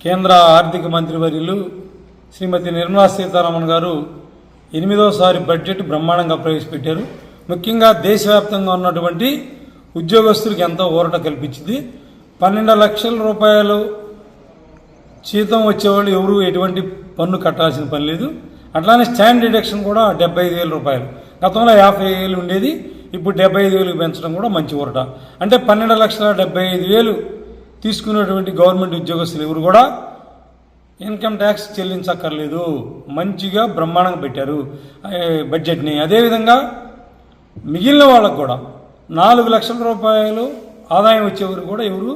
కేంద్ర ఆర్థిక మంత్రివర్యులు శ్రీమతి నిర్మలా సీతారామన్ గారు 8వ బడ్జెట్ బ్రహ్మాండంగా ప్రవేశపెట్టారు. ముఖ్యంగా దేశవ్యాప్తంగా ఉన్నటువంటి ఉద్యోగస్తులకు ఎంతో ఊరట కల్పించింది. 12 లక్షల రూపాయలు జీతం వచ్చేవాళ్ళు ఎవరు ఎటువంటి పన్ను కట్టాల్సిన పని లేదు. అట్లానే స్టాండ్ డిడక్షన్ కూడా 75,000 రూపాయలు, గతంలో 50,000 ఉండేది, ఇప్పుడు 75,000 పెంచడం కూడా మంచి ఊరట. అంటే 12,75,000 తీసుకునేటువంటి గవర్నమెంట్ ఉద్యోగస్తులు ఎవరు కూడా ఇన్కమ్ ట్యాక్స్ చెల్లించక్కర్లేదు. మంచిగా బ్రహ్మాండంగా పెట్టారు బడ్జెట్ని. అదేవిధంగా మిగిలిన వాళ్ళకు కూడా 4 లక్షల రూపాయలు ఆదాయం వచ్చేవారు కూడా ఎవరు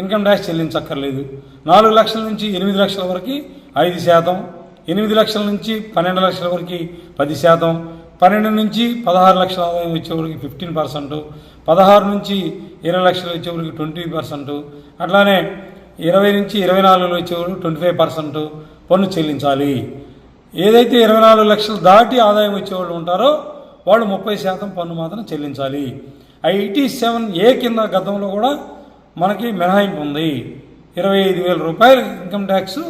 ఇన్కమ్ ట్యాక్స్ చెల్లించక్కర్లేదు. 4 లక్షల నుంచి 8 లక్షల వరకు 5%, 8 లక్షల నుంచి 12 లక్షల వరకు 10%, 12 నుంచి 16 లక్షల ఆదాయం వచ్చేవారికి 15%, 16 నుంచి 20 లక్షలు వచ్చేవారికి 20%, అట్లానే 20 నుంచి 24 వచ్చేవారు 25% పన్ను చెల్లించాలి. ఏదైతే 24 లక్షలు దాటి ఆదాయం వచ్చేవాళ్ళు ఉంటారో వాళ్ళు 30% పన్ను మాత్రం చెల్లించాలి. 87A కింద గతంలో కూడా మనకి మినహాయింపు ఉంది. 25,000 రూపాయలు ఇన్కమ్ ట్యాక్స్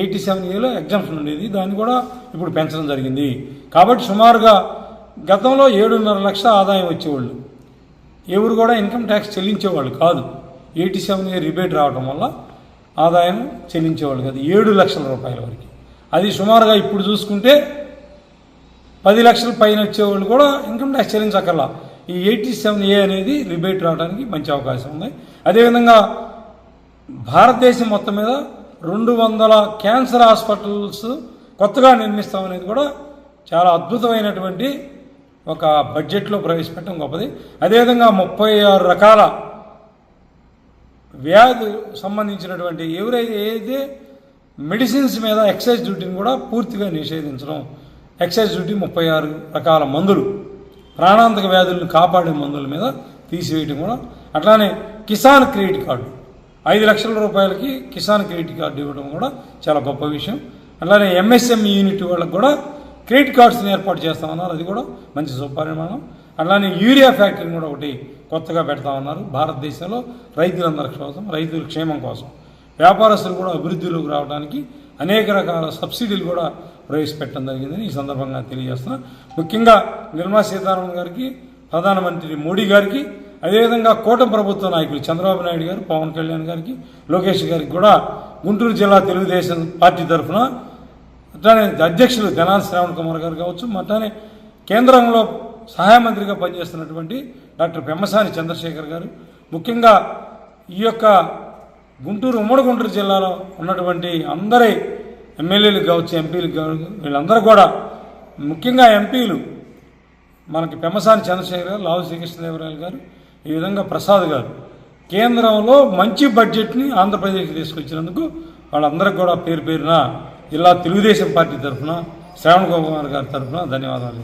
87Aలో ఎగ్జామ్షన్ ఉండేది, దాన్ని కూడా ఇప్పుడు పెంచడం జరిగింది. కాబట్టి సుమారుగా గతంలో 7.5 లక్షల ఆదాయం వచ్చేవాళ్ళు ఎవరు కూడా ఇన్కమ్ ట్యాక్స్ చెల్లించేవాళ్ళు కాదు. 87A రిబేట్ రావడం వల్ల ఆదాయం చెల్లించేవాళ్ళు కాదు 7 లక్షల రూపాయల వరకు. అది సుమారుగా ఇప్పుడు చూసుకుంటే 10 లక్షల పైన వచ్చేవాళ్ళు కూడా ఇన్కమ్ ట్యాక్స్ చెల్లించక్కర్లా. ఈ 87A అనేది రిబేట్ రావడానికి మంచి అవకాశం ఉంది. అదేవిధంగా భారతదేశం మొత్తం మీద 200 క్యాన్సర్ హాస్పిటల్స్ కొత్తగా నిర్మిస్తామనేది కూడా చాలా అద్భుతమైనటువంటి ఒక బడ్జెట్లో ప్రవేశపెట్టడం గొప్పది. అదేవిధంగా 36 రకాల వ్యాధి సంబంధించినటువంటి ఏదైతే మెడిసిన్స్ మీద ఎక్సైజ్ డ్యూటీని కూడా పూర్తిగా నిషేధించడం. ఎక్సైజ్ డ్యూటీ 36 రకాల మందులు, ప్రాణాంతక వ్యాధులను కాపాడే మందుల మీద తీసివేయడం కూడా. అట్లానే కిసాన్ క్రెడిట్ కార్డు 5 లక్షల రూపాయలకి కిసాన్ క్రెడిట్ కార్డు ఇవ్వడం కూడా చాలా గొప్ప విషయం. అట్లానే MSME యూనిట్ వాళ్ళకు కూడా క్రెడిట్ కార్డ్స్ని ఏర్పాటు చేస్తామన్నారు, అది కూడా మంచి సుపరిమాణం. అట్లానే యూరియా ఫ్యాక్టరీని కూడా ఒకటి కొత్తగా పెడతామన్నారు. భారతదేశంలో రైతులందరి కోసం, రైతుల క్షేమం కోసం, వ్యాపారస్తులు కూడా అభివృద్ధిలోకి రావడానికి అనేక రకాల సబ్సిడీలు కూడా ప్రవేశపెట్టడం జరిగిందని ఈ సందర్భంగా తెలియజేస్తున్నా. ముఖ్యంగా నిర్మలా సీతారామన్ గారికి, ప్రధానమంత్రి మోడీ గారికి, అదేవిధంగా కూటమి ప్రభుత్వ నాయకులు చంద్రబాబు నాయుడు గారు, పవన్ కళ్యాణ్ గారికి, లోకేష్ గారికి కూడా గుంటూరు జిల్లా తెలుగుదేశం పార్టీ తరఫున, అట్లానే అధ్యక్షులు తెనాలి శ్రావణ్ కుమార్ గారు కావచ్చు, అట్లానే కేంద్రంలో సహాయ మంత్రిగా పనిచేస్తున్నటువంటి డాక్టర్ పెమ్మసాని చంద్రశేఖర్ గారు, ముఖ్యంగా ఈ యొక్క ఉమ్మడి గుంటూరు జిల్లాలో ఉన్నటువంటి అందరి ఎమ్మెల్యేలకు కావచ్చు, ఎంపీలకు కావచ్చు, వీళ్ళందరూ కూడా, ముఖ్యంగా ఎంపీలు మనకి పెమ్మసాని చంద్రశేఖర్ గారు, లావు శ్రీకృష్ణదేవరాయలు గారు, ఈ విధంగా ప్రసాద్ గారు కేంద్రంలో మంచి బడ్జెట్ని ఆంధ్రప్రదేశ్కి తీసుకొచ్చినందుకు వాళ్ళందరికీ కూడా పేరు పేరున జిల్లా తెలుగుదేశం పార్టీ తరఫున, శ్రావణ్ కుమార్ గారి తరఫున ధన్యవాదాలు.